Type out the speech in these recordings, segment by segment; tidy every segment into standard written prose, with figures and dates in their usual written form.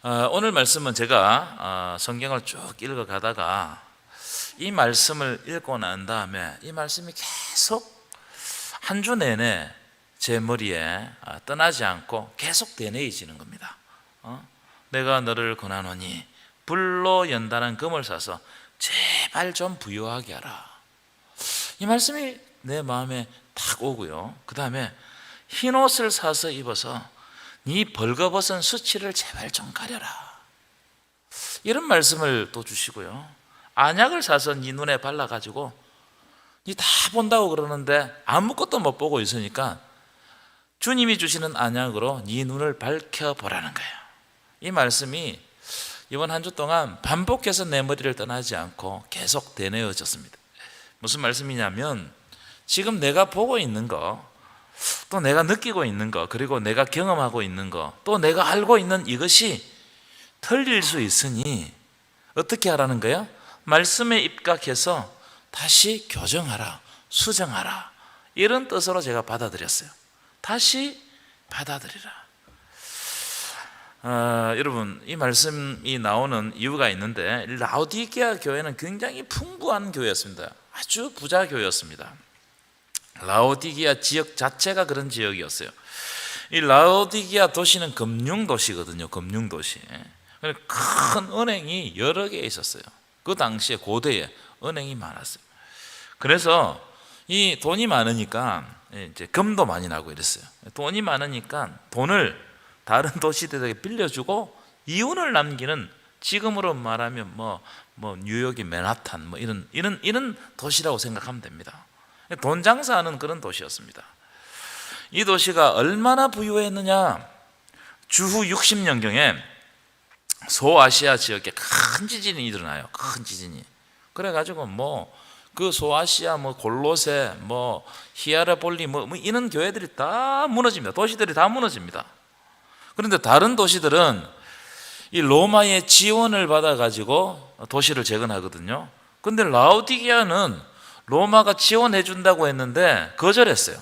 오늘 말씀은 제가 성경을 쭉 읽어가다가 이 말씀을 읽고 난 다음에 이 말씀이 계속 한 주 내내 제 머리에 떠나지 않고 계속 되뇌이지는 겁니다. 내가 너를 권하노니 불로 연단한 금을 사서 제발 좀 부유하게 하라. 이 말씀이 내 마음에 탁 오고요. 그 다음에 흰 옷을 사서 입어서 네 벌거벗은 수치를 제발 좀 가려라. 이런 말씀을 또 주시고요. 안약을 사서 네 눈에 발라가지고 네 다 본다고 그러는데 아무것도 못 보고 있으니까 주님이 주시는 안약으로 네 눈을 밝혀보라는 거예요. 이 말씀이 이번 한 주 동안 반복해서 내 머리를 떠나지 않고 계속 되뇌어졌습니다. 무슨 말씀이냐면 지금 내가 보고 있는 거, 또 내가 느끼고 있는 거, 그리고 내가 경험하고 있는 거, 또 내가 알고 있는 이것이 틀릴 수 있으니 어떻게 하라는 거예요? 말씀에 입각해서 다시 교정하라, 수정하라, 이런 뜻으로 제가 받아들였어요. 다시 받아들이라. 여러분, 이 말씀이 나오는 이유가 있는데 라오디게아 교회는 굉장히 풍부한 교회였습니다. 아주 부자 교회였습니다. 라오디게아 지역 자체가 그런 지역이었어요. 이 라오디게아 도시는 금융도시거든요. 금융도시. 큰 은행이 여러 개 있었어요. 그 당시에 고대에 은행이 많았어요. 그래서 이 돈이 많으니까 이제 금도 많이 나고 이랬어요. 돈이 많으니까 돈을 다른 도시들에게 빌려주고 이윤을 남기는, 지금으로 말하면 뉴욕의 맨하탄 이런 도시라고 생각하면 됩니다. 돈 장사하는 그런 도시였습니다. 이 도시가 얼마나 부유했느냐? 주후 60년경에 소아시아 지역에 큰 지진이 일어나요. 큰 지진이. 그래가지고 그 소아시아 골로세 히아라폴리 이런 교회들이 다 무너집니다. 도시들이 다 무너집니다. 그런데 다른 도시들은 이 로마의 지원을 받아가지고 도시를 재건하거든요. 근데 라오디게아는 로마가 지원해 준다고 했는데 거절했어요.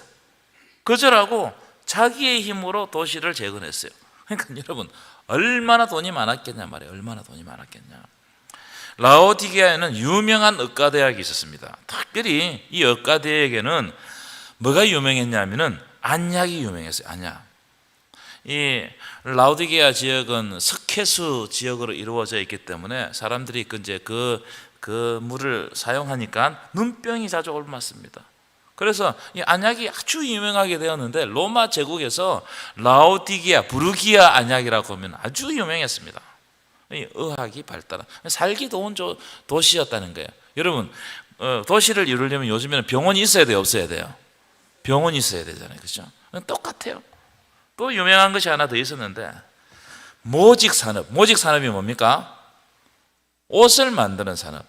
거절하고 자기의 힘으로 도시를 재건했어요. 그러니까 여러분, 얼마나 돈이 많았겠냐 말이에요. 얼마나 돈이 많았겠냐. 라오디게아에는 유명한 의과대학이 있었습니다. 특별히 이 의과대학에는 뭐가 유명했냐면은 안약이 유명했어요. 안약. 이 라오디게아 지역은 석회수 지역으로 이루어져 있기 때문에 사람들이 그 물을 사용하니까 눈병이 자주 옮았습니다. 그래서 이 안약이 아주 유명하게 되었는데 로마 제국에서 라오디게아, 부르기아 안약이라고 하면 아주 유명했습니다. 이 의학이 발달한, 살기 좋은 도시였다는 거예요. 여러분, 도시를 이루려면 요즘에는 병원이 있어야 돼요, 없어야 돼요? 병원이 있어야 되잖아요, 그렇죠? 똑같아요. 또 유명한 것이 하나 더 있었는데 모직 산업이 뭡니까? 옷을 만드는 산업.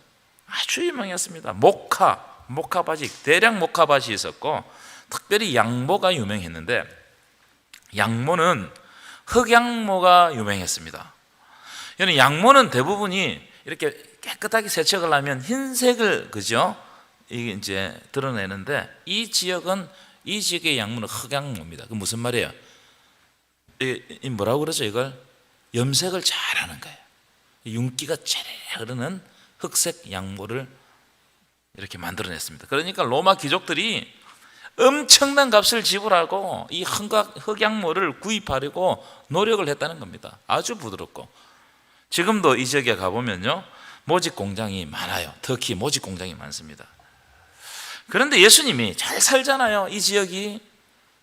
아주 유명했습니다. 모카 바지, 대량 모카 바지 있었고, 특별히 양모가 유명했는데 양모는 흑양모가 유명했습니다. 양모는 대부분이 이렇게 깨끗하게 세척을 하면 흰색을, 그죠? 이게 이제 드러내는데 이 지역의 양모는 흑양모입니다. 그 무슨 말이에요? 이 뭐라고 그러죠? 이걸 염색을 잘하는 거예요. 윤기가 차례 흐르는 흑색 양모를 이렇게 만들어냈습니다. 그러니까 로마 귀족들이 엄청난 값을 지불하고 이 흑양모를 구입하려고 노력을 했다는 겁니다. 아주 부드럽고. 지금도 이 지역에 가보면요, 모직 공장이 많아요. 특히 모직 공장이 많습니다. 그런데 예수님이 잘 살잖아요. 이 지역이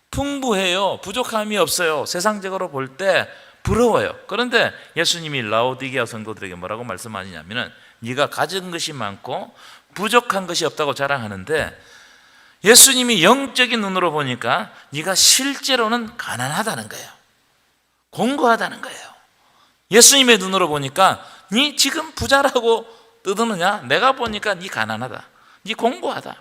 풍부해요. 부족함이 없어요. 세상적으로 볼 때 부러워요. 그런데 예수님이 라오디게아 성도들에게 뭐라고 말씀하시냐면은 네가 가진 것이 많고 부족한 것이 없다고 자랑하는데 예수님이 영적인 눈으로 보니까 네가 실제로는 가난하다는 거예요. 공고하다는 거예요. 예수님의 눈으로 보니까 네 지금 부자라고 떠드느냐? 내가 보니까 네 가난하다. 네 공고하다.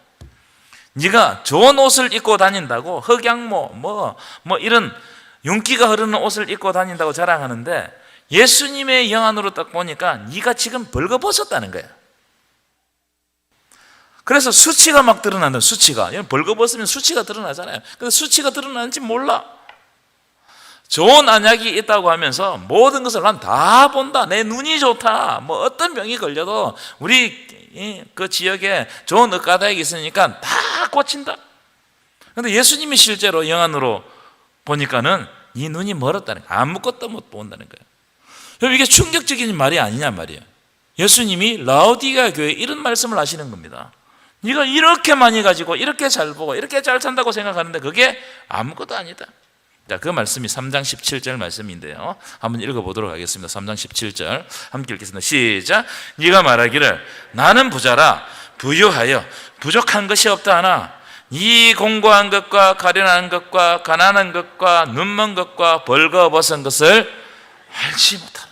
네가 좋은 옷을 입고 다닌다고 흑양모 이런 윤기가 흐르는 옷을 입고 다닌다고 자랑하는데 예수님의 영안으로 딱 보니까 네가 지금 벌거벗었다는 거야. 그래서 수치가 막 드러난다. 수치가 벌거벗으면 수치가 드러나잖아요. 근데 수치가 드러나는지 몰라. 좋은 안약이 있다고 하면서 모든 것을 난 다 본다. 내 눈이 좋다. 뭐 어떤 병이 걸려도 우리 그 지역에 좋은 의과대학이 있으니까 다 고친다. 근데 예수님이 실제로 영안으로 보니까는 이 눈이 멀었다는 거예요. 아무것도 못 본다는 거예요. 여러분, 이게 충격적인 말이 아니냐 말이에요. 예수님이 라오디게아 교회에 이런 말씀을 하시는 겁니다. 네가 이렇게 많이 가지고 이렇게 잘 보고 이렇게 잘 산다고 생각하는데 그게 아무것도 아니다. 자, 그 말씀이 3장 17절 말씀인데요. 한번 읽어보도록 하겠습니다. 3장 17절 함께 읽겠습니다. 시작. 네가 말하기를 나는 부자라 부유하여 부족한 것이 없다 하나 네 공고한 것과 가련한 것과 가난한 것과 눈먼 것과 벌거벗은 것을 알지 못하노라.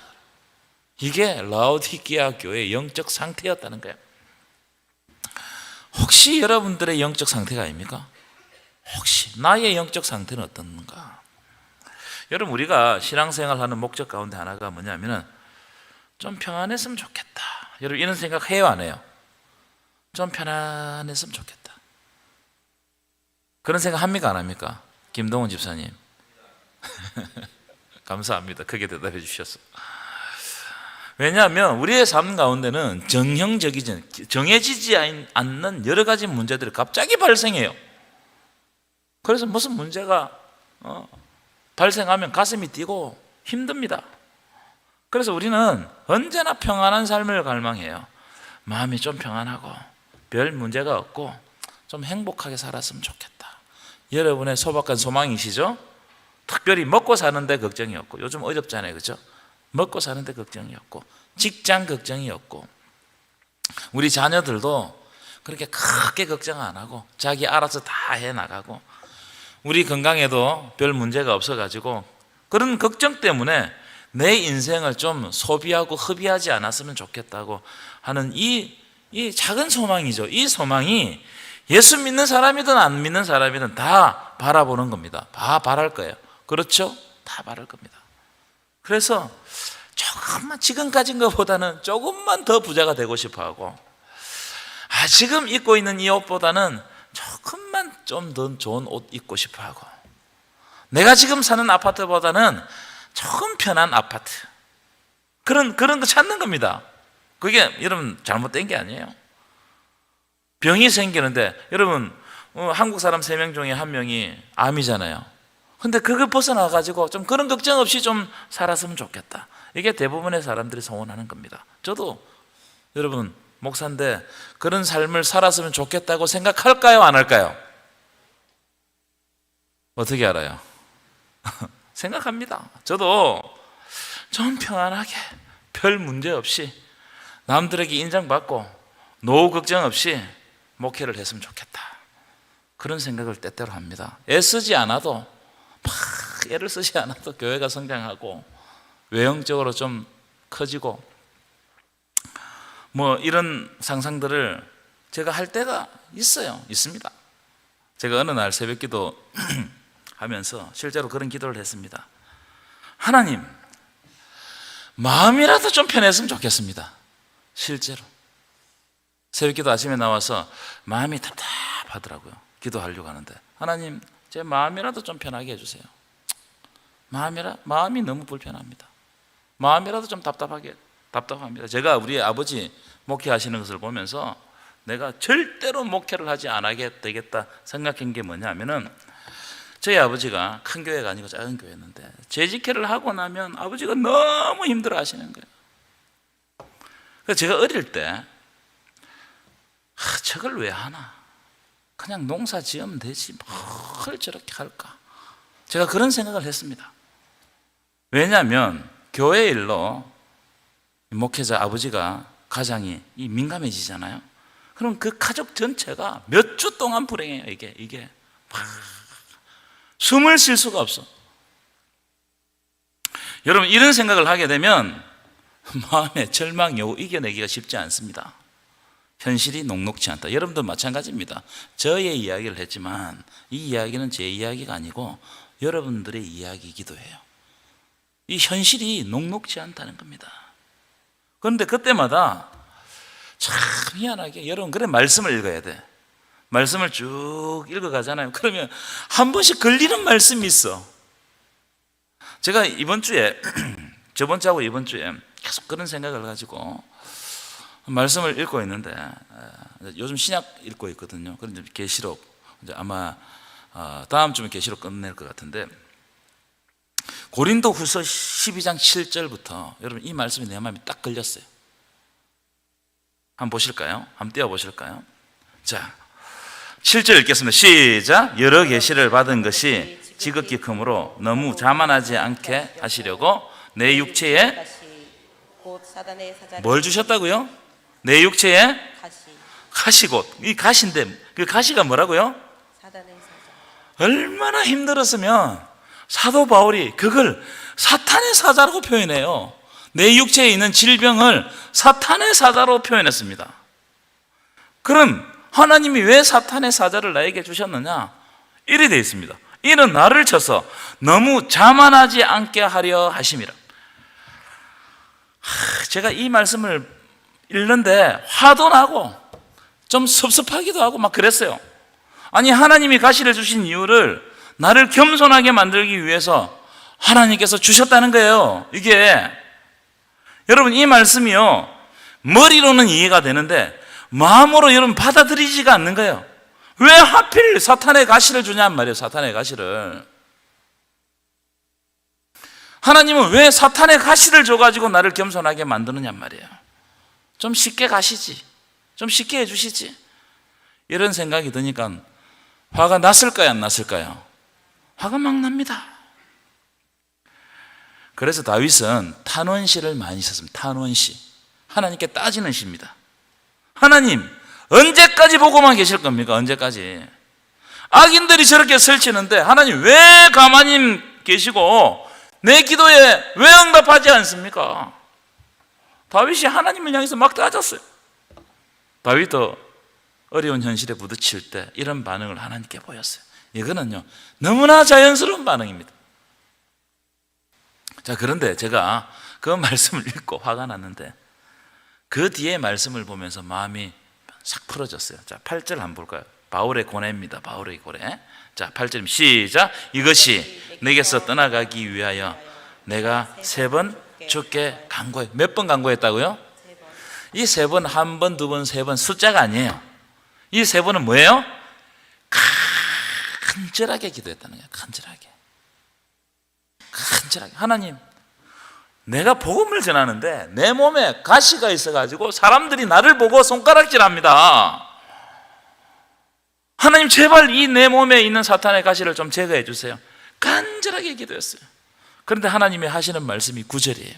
이게 라오디게아 교회의 영적 상태였다는 거예요. 혹시 여러분들의 영적 상태가 아닙니까? 혹시 나의 영적 상태는 어떤가? 여러분, 우리가 신앙생활하는 목적 가운데 하나가 뭐냐면은 좀 평안했으면 좋겠다. 여러분, 이런 생각 해요, 안 해요? 좀 편안했으면 좋겠다. 그런 생각 합니까, 안 합니까? 김동훈 집사님. 감사합니다. 크게 대답해 주셔서. 왜냐하면 우리의 삶 가운데는 정해지지 않는 여러 가지 문제들이 갑자기 발생해요. 그래서 무슨 문제가 발생하면 가슴이 뛰고 힘듭니다. 그래서 우리는 언제나 평안한 삶을 갈망해요. 마음이 좀 평안하고 별 문제가 없고 좀 행복하게 살았으면 좋겠다. 여러분의 소박한 소망이시죠? 특별히 먹고 사는데 걱정이 없고, 요즘 어렵잖아요, 그렇죠? 먹고 사는데 걱정이 없고, 직장 걱정이 없고, 우리 자녀들도 그렇게 크게 걱정 안 하고 자기 알아서 다 해나가고, 우리 건강에도 별 문제가 없어가지고 그런 걱정 때문에 내 인생을 좀 소비하고 허비하지 않았으면 좋겠다고 하는 이 작은 소망이죠. 이 소망이 예수 믿는 사람이든 안 믿는 사람이든 다 바라보는 겁니다. 다 바랄 거예요. 그렇죠? 다 바랄 겁니다. 그래서 조금만 지금 가진 것보다는 조금만 더 부자가 되고 싶어하고, 지금 입고 있는 이 옷보다는 조금만 좀 더 좋은 옷 입고 싶어하고, 내가 지금 사는 아파트보다는 조금 편한 아파트, 그런 거 찾는 겁니다. 그게 여러분 잘못된 게 아니에요. 병이 생기는데 여러분 한국 사람 3명 중에 1명이 암이잖아요. 근데 그걸 벗어나가지고 좀 그런 걱정 없이 좀 살았으면 좋겠다. 이게 대부분의 사람들이 소원하는 겁니다. 저도 여러분 목사인데 그런 삶을 살았으면 좋겠다고 생각할까요, 안 할까요? 어떻게 알아요? 생각합니다. 저도 좀 평안하게 별 문제 없이 남들에게 인정받고 노후 걱정 없이 목회를 했으면 좋겠다. 그런 생각을 때때로 합니다. 애쓰지 않아도, 막 애를 쓰지 않아도 교회가 성장하고 외형적으로 좀 커지고, 뭐 이런 상상들을 제가 할 때가 있습니다. 제가 어느 날 새벽 기도 하면서 실제로 그런 기도를 했습니다. 하나님, 마음이라도 좀 편했으면 좋겠습니다. 실제로 새벽 기도 아침에 나와서 마음이 답답하더라고요. 기도하려고 하는데, 하나님, 제 마음이라도 좀 편하게 해주세요. 마음이 너무 불편합니다. 마음이라도 좀 답답합니다. 제가 우리 아버지 목회하시는 것을 보면서 내가 절대로 목회를 하지 않게 되겠다 생각한 게 뭐냐면은, 저희 아버지가 큰 교회가 아니고 작은 교회였는데 재직회를 하고 나면 아버지가 너무 힘들어 하시는 거예요. 그래서 제가 어릴 때 저걸 왜 하나, 그냥 농사 지으면 되지 뭘 저렇게 할까, 제가 그런 생각을 했습니다. 왜냐하면 교회 일로 목회자 아버지가 가장이 민감해지잖아요. 그럼 그 가족 전체가 몇 주 동안 불행해요. 이게 숨을 쉴 수가 없어. 여러분, 이런 생각을 하게 되면 마음의 절망이 오고 이겨내기가 쉽지 않습니다. 현실이 녹록지 않다. 여러분도 마찬가지입니다. 저의 이야기를 했지만 이 이야기는 제 이야기가 아니고 여러분들의 이야기이기도 해요. 이 현실이 녹록지 않다는 겁니다. 그런데 그때마다 참 희한하게 여러분, 그래 말씀을 읽어야 돼. 말씀을 쭉 읽어가잖아요. 그러면 한 번씩 걸리는 말씀이 있어. 제가 이번 주에 저번 주하고 이번 주에 계속 그런 생각을 가지고 말씀을 읽고 있는데, 요즘 신약 읽고 있거든요. 그런데 계시록 이제 아마 다음 주면 계시록 끝낼 것 같은데, 고린도후서 12장 7절부터 여러분 이 말씀이 내 마음에 딱 걸렸어요. 한번 보실까요? 한번 띄워 보실까요? 자, 7절 읽겠습니다. 시작. 여러 계시를 받은 것이 지극히 크므로 너무 자만하지 않게 하시려고 내 육체에 뭘 주셨다고요? 내 육체에 가시곧. 이 가시인데 그 가시가 뭐라고요? 얼마나 힘들었으면 사도 바울이 그걸 사탄의 사자라고 표현해요. 내 육체에 있는 질병을 사탄의 사자로 표현했습니다. 그럼 하나님이 왜 사탄의 사자를 나에게 주셨느냐? 이래 되어 있습니다. 이는 나를 쳐서 너무 자만하지 않게 하려 하심이라. 제가 이 말씀을 읽는데 화도 나고 좀 섭섭하기도 하고 막 그랬어요. 아니, 하나님이 가시를 주신 이유를 나를 겸손하게 만들기 위해서 하나님께서 주셨다는 거예요. 이게 여러분, 이 말씀이요, 머리로는 이해가 되는데 마음으로 여러분 받아들이지가 않는 거예요. 왜 하필 사탄의 가시를 주냔 말이에요. 사탄의 가시를. 하나님은 왜 사탄의 가시를 줘가지고 나를 겸손하게 만드느냔 말이에요. 좀 쉽게 가시지, 좀 쉽게 해주시지, 이런 생각이 드니까 화가 났을까요, 안 났을까요? 화가 막 납니다. 그래서 다윗은 탄원시를 많이 썼습니다. 탄원시. 하나님께 따지는 시입니다. 하나님, 언제까지 보고만 계실 겁니까? 언제까지? 악인들이 저렇게 설치는데 하나님 왜 가만히 계시고 내 기도에 왜 응답하지 않습니까? 다윗이 하나님을 향해서 막 따졌어요. 다윗도 어려운 현실에 부딪힐 때 이런 반응을 하나님께 보였어요. 이거는요, 너무나 자연스러운 반응입니다. 자, 그런데 제가 그 말씀을 읽고 화가 났는데 그 뒤에 말씀을 보면서 마음이 싹 풀어졌어요. 자, 8절 한번 볼까요? 바울의 고뇌입니다. 바울의 고뇌. 자, 8절 시작. 이것이 내게서 떠나가기 위하여 내가 3번 주께 간구해. 몇 번 간구했다고요? 이 3번, 1번, 2번, 3번 숫자가 아니에요. 이 3번은 뭐예요? 간절하게 기도했다는 거예요. 간절하게. 하나님, 내가 복음을 전하는데 내 몸에 가시가 있어가지고 사람들이 나를 보고 손가락질합니다. 하나님, 제발 이 내 몸에 있는 사탄의 가시를 좀 제거해 주세요. 간절하게 기도했어요. 그런데 하나님이 하시는 말씀이 9절이에요.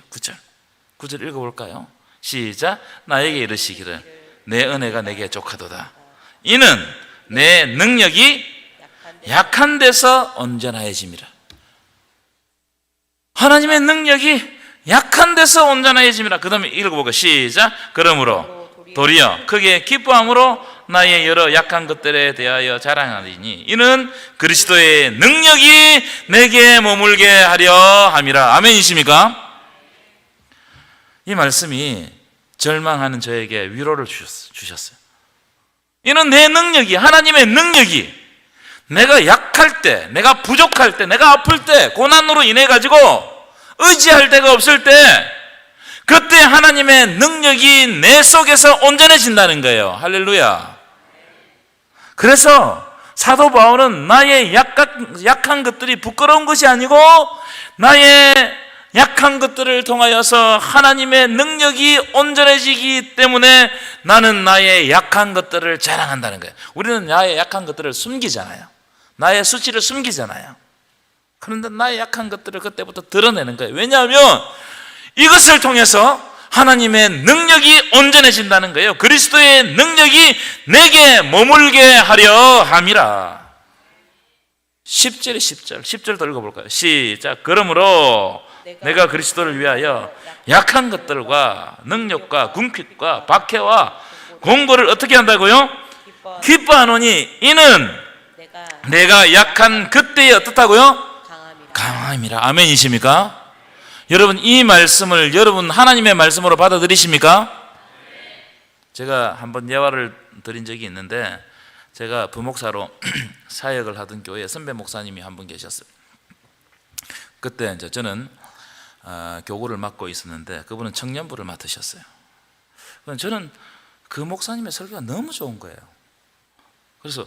9절 읽어볼까요? 시작. 나에게 이르시기를 내 은혜가 내게 족하도다. 이는 내 능력이 약한 데서 온전하여짐이라. 하나님의 능력이 약한 데서 온전하여짐이라. 그 다음에 읽어볼까요? 시작. 그러므로 도리어 크게 기뻐함으로 나의 여러 약한 것들에 대하여 자랑하리니 이는 그리스도의 능력이 내게 머물게 하려 함이라. 아멘이십니까? 이 말씀이 절망하는 저에게 위로를 주셨어요. 이는 내 능력이, 하나님의 능력이 내가 약할 때, 내가 부족할 때, 내가 아플 때, 고난으로 인해 가지고 의지할 데가 없을 때, 그때 하나님의 능력이 내 속에서 온전해진다는 거예요. 할렐루야. 그래서 사도 바울은 나의 약한 것들이 부끄러운 것이 아니고 나의 약한 것들을 통하여서 하나님의 능력이 온전해지기 때문에 나는 나의 약한 것들을 자랑한다는 거예요. 우리는 나의 약한 것들을 숨기잖아요. 나의 수치를 숨기잖아요. 그런데 나의 약한 것들을 그때부터 드러내는 거예요. 왜냐하면 이것을 통해서 하나님의 능력이 온전해진다는 거예요. 그리스도의 능력이 내게 머물게 하려 함이라. 10절 더 읽어볼까요? 시작. 그러므로 내가 그리스도를 위하여 약한 것들과 능력과 궁핍과 박해와 공고를 어떻게 한다고요? 기뻐하노니 이는 내가 약한 그때에 어떻다고요? 강함이라. 아멘이십니까? 여러분, 이 말씀을 여러분 하나님의 말씀으로 받아들이십니까? 제가 한번 예화를 드린 적이 있는데, 제가 부목사로 사역을 하던 교회에 선배 목사님이 한 분 계셨어요. 그때 이제 저는 교구를 맡고 있었는데 그분은 청년부를 맡으셨어요. 저는 그 목사님의 설교가 너무 좋은 거예요. 그래서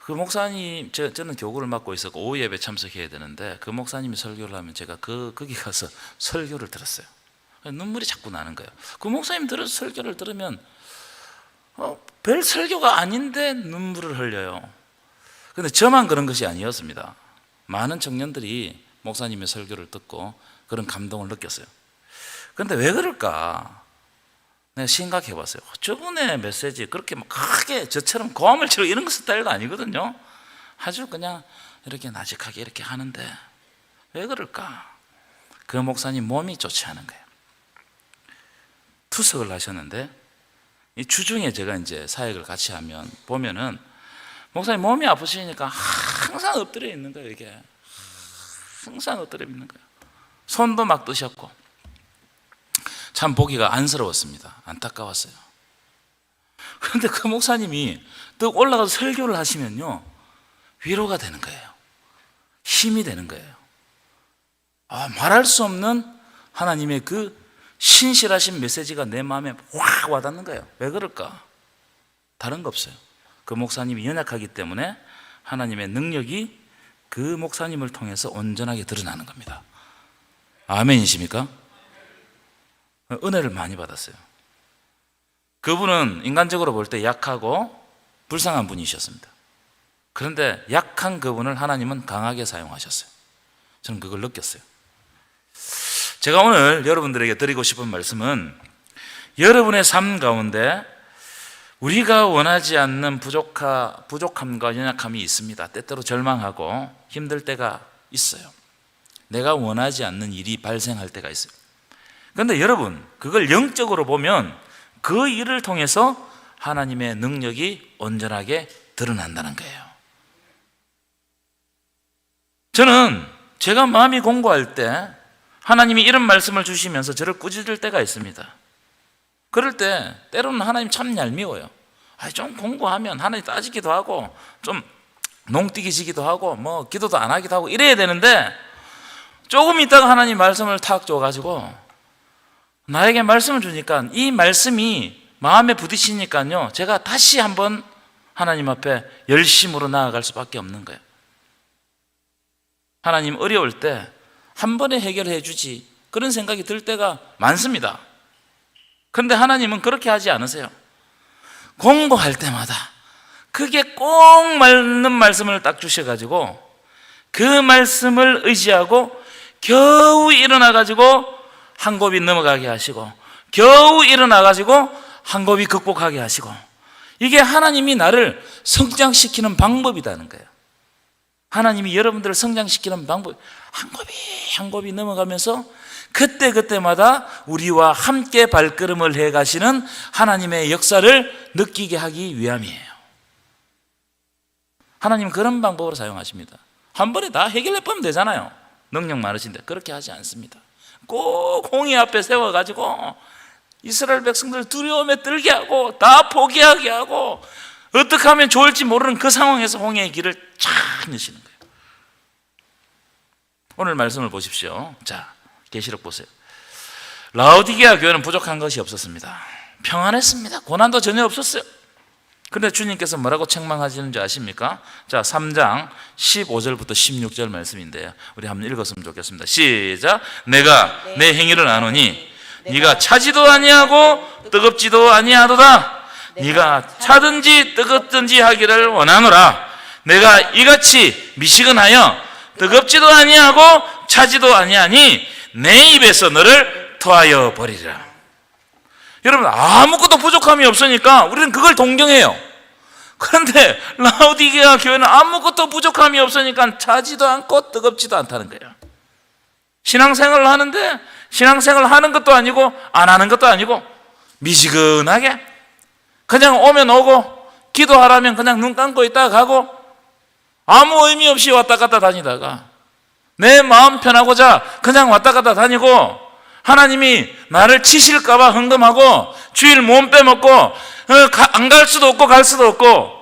그 목사님, 저는 교구를 맡고 있었고 오후 예배 참석해야 되는데 그 목사님이 설교를 하면 제가 거기 가서 설교를 들었어요. 눈물이 자꾸 나는 거예요. 그 목사님 설교를 들으면 별 설교가 아닌데 눈물을 흘려요. 근데 저만 그런 것이 아니었습니다. 많은 청년들이 목사님의 설교를 듣고 그런 감동을 느꼈어요. 그런데 왜 그럴까? 내가 생각해 봤어요. 저분의 메시지 그렇게 막 크게 저처럼 고함을 치고 이런 스타일도 아니거든요. 아주 그냥 이렇게 나직하게 이렇게 하는데 왜 그럴까? 그 목사님 몸이 좋지 않은 거예요. 투석을 하셨는데 이 주중에 제가 이제 사역을 같이 하면 보면은 목사님 몸이 아프시니까 항상 엎드려 있는 거예요. 이게 항상 엎드려 있는 거예요. 손도 막 뜨셨고 참 보기가 안쓰러웠습니다. 안타까웠어요. 그런데 그 목사님이 또 올라가서 설교를 하시면요 위로가 되는 거예요. 힘이 되는 거예요. 말할 수 없는 하나님의 그 신실하신 메시지가 내 마음에 확 와닿는 거예요. 왜 그럴까? 다른 거 없어요. 그 목사님이 연약하기 때문에 하나님의 능력이 그 목사님을 통해서 온전하게 드러나는 겁니다. 아멘이십니까? 은혜를 많이 받았어요. 그분은 인간적으로 볼 때 약하고 불쌍한 분이셨습니다. 그런데 약한 그분을 하나님은 강하게 사용하셨어요. 저는 그걸 느꼈어요. 제가 오늘 여러분들에게 드리고 싶은 말씀은 여러분의 삶 가운데 우리가 원하지 않는 부족함과 연약함이 있습니다. 때때로 절망하고 힘들 때가 있어요. 내가 원하지 않는 일이 발생할 때가 있어요. 그런데 여러분, 그걸 영적으로 보면 그 일을 통해서 하나님의 능력이 온전하게 드러난다는 거예요. 저는 제가 마음이 공고할 때 하나님이 이런 말씀을 주시면서 저를 꾸짖을 때가 있습니다. 그럴 때 때로는 하나님 참 얄미워요. 좀 공고하면 하나님 따지기도 하고 좀 농띠기지기도 하고 기도도 안 하기도 하고 이래야 되는데 조금 있다가 하나님 말씀을 탁 줘가지고 나에게 말씀을 주니까 이 말씀이 마음에 부딪히니까요 제가 다시 한번 하나님 앞에 열심으로 나아갈 수밖에 없는 거예요. 하나님 어려울 때 한 번에 해결해 주지 그런 생각이 들 때가 많습니다. 그런데 하나님은 그렇게 하지 않으세요. 공고할 때마다 그게 꼭 맞는 말씀을 딱 주셔가지고 그 말씀을 의지하고 겨우 일어나가지고 한 곱이 넘어가게 하시고 겨우 일어나가지고 한 곱이 극복하게 하시고 이게 하나님이 나를 성장시키는 방법이라는 거예요. 하나님이 여러분들을 성장시키는 방법, 한 곱이 한 곱이 넘어가면서 그때그때마다 우리와 함께 발걸음을 해가시는 하나님의 역사를 느끼게 하기 위함이에요. 하나님은 그런 방법으로 사용하십니다. 한 번에 다 해결해보면 되잖아요. 능력 많으신데 그렇게 하지 않습니다. 꼭 홍해 앞에 세워가지고 이스라엘 백성들 두려움에 떨게 하고 다 포기하게 하고 어떻게 하면 좋을지 모르는 그 상황에서 홍해의 길을 쫙 여시는 거예요. 오늘 말씀을 보십시오. 자, 계시록 보세요. 라오디게아 교회는 부족한 것이 없었습니다. 평안했습니다. 고난도 전혀 없었어요. 그런데 주님께서 뭐라고 책망하시는지 아십니까? 자, 3장 15절부터 16절 말씀인데요. 우리 한번 읽었으면 좋겠습니다. 시작. 내가 내 행위를 아노니 네가 차지도 아니하고 뜨겁지도 아니하도다. 네가 차든지 뜨겁든지 하기를 원하노라. 내가 이같이 미시근하여 뜨겁지도 아니하고 차지도 아니하니 내 입에서 너를 토하여 버리리라. 여러분, 아무것도 부족함이 없으니까 우리는 그걸 동경해요. 그런데 라오디게아 교회는 아무것도 부족함이 없으니까 차지도 않고 뜨겁지도 않다는 거예요. 신앙생활을 하는데 신앙생활을 하는 것도 아니고 안 하는 것도 아니고 미지근하게 그냥 오면 오고 기도하라면 그냥 눈 감고 있다가 가고 아무 의미 없이 왔다 갔다 다니다가 내 마음 편하고자 그냥 왔다 갔다 다니고 하나님이 나를 치실까봐 흥금하고 주일 몸 빼먹고 안 갈 수도 없고 갈 수도 없고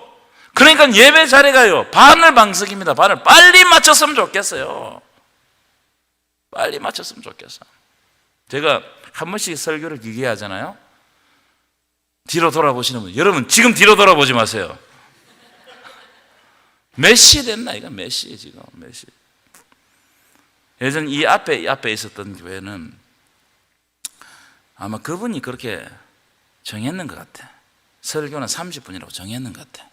그러니까 예배 자리가요 바늘 방석입니다. 바늘 빨리 맞췄으면 좋겠어요. 빨리 마쳤으면 좋겠어. 제가 한 번씩 설교를 길게 하잖아요. 뒤로 돌아보시는 분, 여러분 지금 뒤로 돌아보지 마세요. 몇 시 됐나? 이거 몇 시 지금 몇 시? 예전 이 앞에 있었던 교회는 아마 그분이 그렇게 정했는 것 같아. 설교는 30분이라고 정했는 것 같아.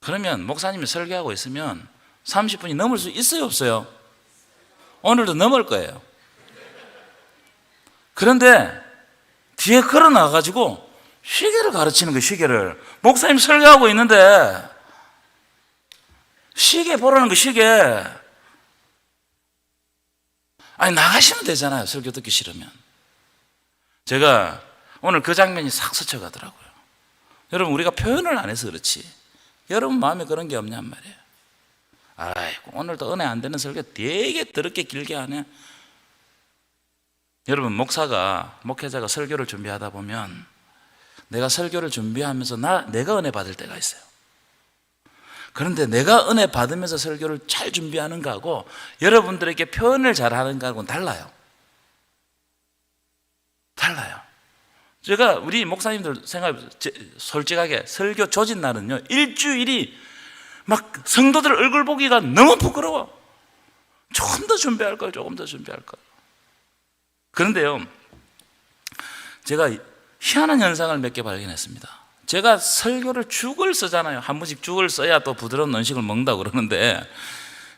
그러면 목사님이 설교하고 있으면 30분이 넘을 수 있어요, 없어요? 오늘도 넘을 거예요. 그런데 뒤에 걸어 나가가지고 시계를 가르치는 거예요, 시계를. 목사님 설교하고 있는데 시계 보라는 거, 시계. 아니, 나가시면 되잖아요, 설교 듣기 싫으면. 제가 오늘 그 장면이 싹 스쳐가더라고요. 여러분, 우리가 표현을 안 해서 그렇지 여러분 마음에 그런 게 없냔 말이에요. 아이고, 오늘도 은혜 안 되는 설교 되게 더럽게 길게 하네. 여러분, 목회자가 설교를 준비하다 보면 내가 설교를 준비하면서 내가 은혜 받을 때가 있어요. 그런데 내가 은혜 받으면서 설교를 잘 준비하는 거하고 여러분들에게 표현을 잘하는 거하고는 달라요. 달라요. 제가 우리 목사님들 솔직하게 설교 조진 날은요, 일주일이 막 성도들 얼굴 보기가 너무 부끄러워. 조금 더 준비할 걸, 조금 더 준비할 걸. 그런데요, 제가 희한한 현상을 몇 개 발견했습니다. 제가 설교를 죽을 쓰잖아요. 한 번씩 죽을 써야 또 부드러운 음식을 먹는다고 그러는데,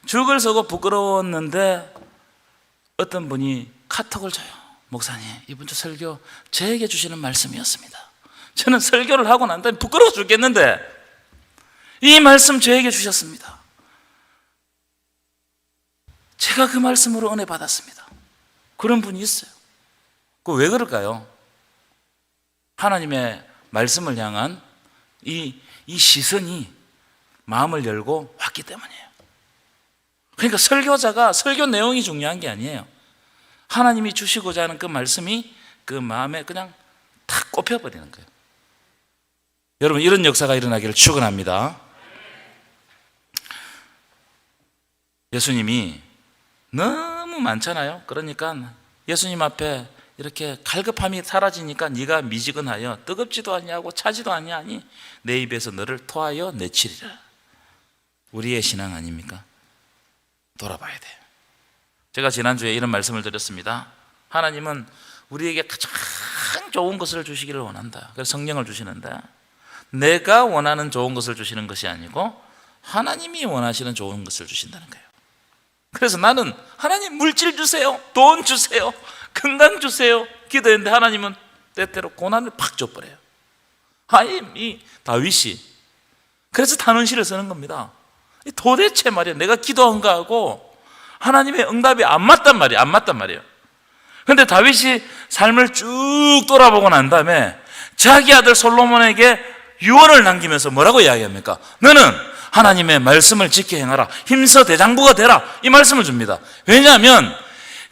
죽을 쓰고 부끄러웠는데 어떤 분이 카톡을 줘요. 목사님, 이번 주 설교 저에게 주시는 말씀이었습니다. 저는 설교를 하고 난 다음에 부끄러워 죽겠는데 이 말씀 저에게 주셨습니다. 제가 그 말씀으로 은혜 받았습니다. 그런 분이 있어요. 그 왜 그럴까요? 하나님의 말씀을 향한 이 시선이 마음을 열고 왔기 때문이에요. 그러니까 설교자가 설교 내용이 중요한 게 아니에요. 하나님이 주시고자 하는 그 말씀이 그 마음에 그냥 탁 꼽혀버리는 거예요. 여러분, 이런 역사가 일어나기를 축원합니다. 예수님이 너무 많잖아요. 그러니까 예수님 앞에 이렇게 갈급함이 사라지니까 네가 미지근하여 뜨겁지도 아니하고 차지도 아니하니 내 입에서 너를 토하여 내치리라. 우리의 신앙 아닙니까? 돌아봐야 돼요. 제가 지난주에 이런 말씀을 드렸습니다. 하나님은 우리에게 가장 좋은 것을 주시기를 원한다. 그래서 성령을 주시는데 내가 원하는 좋은 것을 주시는 것이 아니고 하나님이 원하시는 좋은 것을 주신다는 거예요. 그래서 나는 하나님 물질 주세요, 돈 주세요, 건강 주세요 기도했는데 하나님은 때때로 고난을 팍 줘버려요. 아니, 이 다윗이 그래서 단원시를 쓰는 겁니다. 도대체 말이야, 내가 기도한 거하고 하나님의 응답이 안 맞단 말이에요. 그런데 다윗이 삶을 쭉 돌아보고 난 다음에 자기 아들 솔로몬에게 유언을 남기면서 뭐라고 이야기합니까? 너는 하나님의 말씀을 지켜 행하라, 힘써 대장부가 되라, 이 말씀을 줍니다. 왜냐하면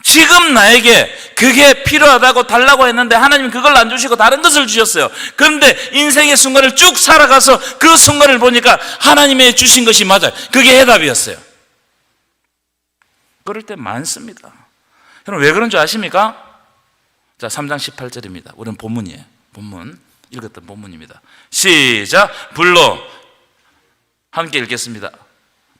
지금 나에게 그게 필요하다고 달라고 했는데 하나님은 그걸 안 주시고 다른 것을 주셨어요. 그런데 인생의 순간을 쭉 살아가서 그 순간을 보니까 하나님의 주신 것이 맞아요. 그게 해답이었어요. 그럴 때 많습니다. 여러분, 왜 그런 줄 아십니까? 자, 3장 18절입니다. 우리는 본문이에요. 본문, 읽었던 본문입니다. 시작. 불로 함께 읽겠습니다.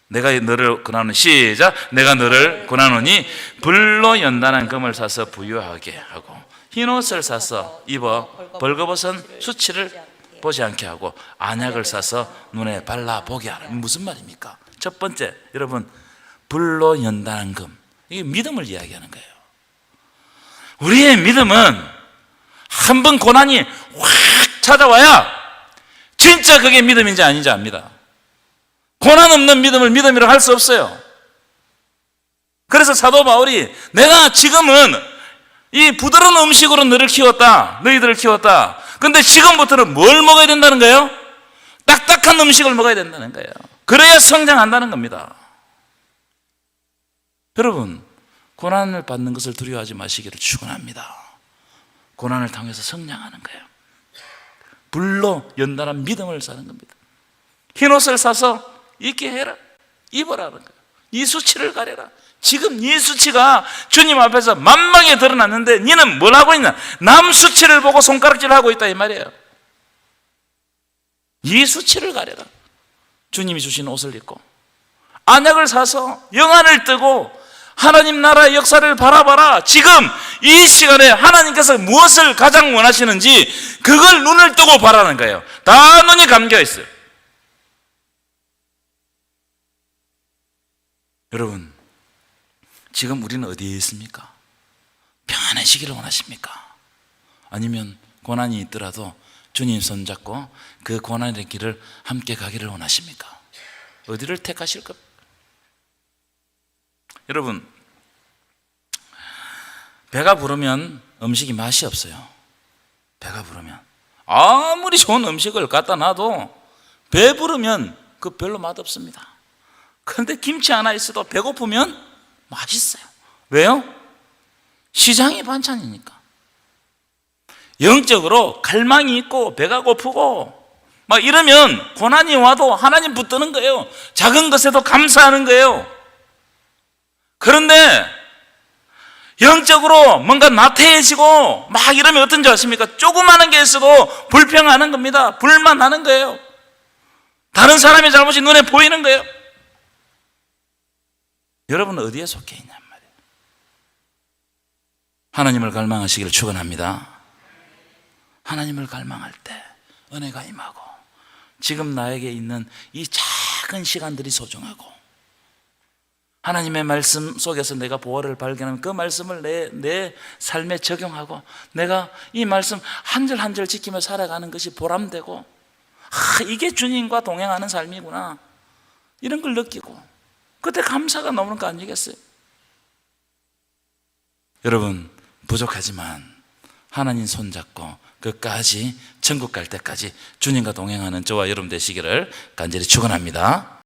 내가 너를 권하노니, 시작. 내가 너를 권하노니 불로 연단한 금을 사서 부유하게 하고 흰 옷을 사서 입어 벌거벗은 수치를 보지 않게 하고 안약을 사서 눈에 발라 보게 하라. 무슨 말입니까? 첫 번째, 여러분, 불로 연단한 금, 이게 믿음을 이야기하는 거예요. 우리의 믿음은 한 번 고난이 확 찾아와야 진짜 그게 믿음인지 아닌지 압니다. 고난 없는 믿음을 믿음이라고 할 수 없어요. 그래서 사도 바울이 내가 지금은 이 부드러운 음식으로 너희들을 키웠다. 근데 지금부터는 뭘 먹어야 된다는 거예요? 딱딱한 음식을 먹어야 된다는 거예요. 그래야 성장한다는 겁니다. 여러분, 고난을 받는 것을 두려워하지 마시기를 축원합니다. 고난을 당해서 성장하는 거예요. 불로 연단한 믿음을 사는 겁니다. 흰옷을 사서 입게 해라, 입어라는 거예요. 이 수치를 가려라, 지금 네 수치가 주님 앞에서 만만하게 드러났는데 너는 뭘 하고 있나? 남 수치를 보고 손가락질하고 있다 이 말이에요. 네 수치를 가려라. 주님이 주신 옷을 입고 안약을 사서 영안을 뜨고 하나님 나라의 역사를 바라봐라. 지금 이 시간에 하나님께서 무엇을 가장 원하시는지 그걸 눈을 뜨고 바라는 거예요. 다 눈이 감겨 있어요. 여러분, 지금 우리는 어디에 있습니까? 평안해지기를 원하십니까? 아니면 고난이 있더라도 주님 손잡고 그 고난의 길을 함께 가기를 원하십니까? 어디를 택하실 겁니까? 여러분, 배가 부르면 음식이 맛이 없어요. 배가 부르면 아무리 좋은 음식을 갖다 놔도 배 부르면 그 별로 맛없습니다. 그런데 김치 하나 있어도 배고프면 맛있어요. 왜요? 시장이 반찬이니까. 영적으로 갈망이 있고 배가 고프고 막 이러면 고난이 와도 하나님 붙드는 거예요. 작은 것에도 감사하는 거예요. 그런데 영적으로 뭔가 나태해지고 막 이러면 어떤 줄 아십니까? 조그마한 게 있어도 불평하는 겁니다. 불만하는 거예요. 다른 사람의 잘못이 눈에 보이는 거예요. 여러분은 어디에 속해 있냔 말이에요. 하나님을 갈망하시기를 축원합니다. 하나님을 갈망할 때 은혜가 임하고 지금 나에게 있는 이 작은 시간들이 소중하고 하나님의 말씀 속에서 내가 보화를 발견하면 그 말씀을 내 삶에 적용하고 내가 이 말씀 한 절 한 절 지키며 살아가는 것이 보람되고 이게 주님과 동행하는 삶이구나 이런 걸 느끼고 그때 감사가 넘는 거 아니겠어요? 여러분, 부족하지만 하나님 손잡고 끝까지 천국 갈 때까지 주님과 동행하는 저와 여러분 되시기를 간절히 축원합니다.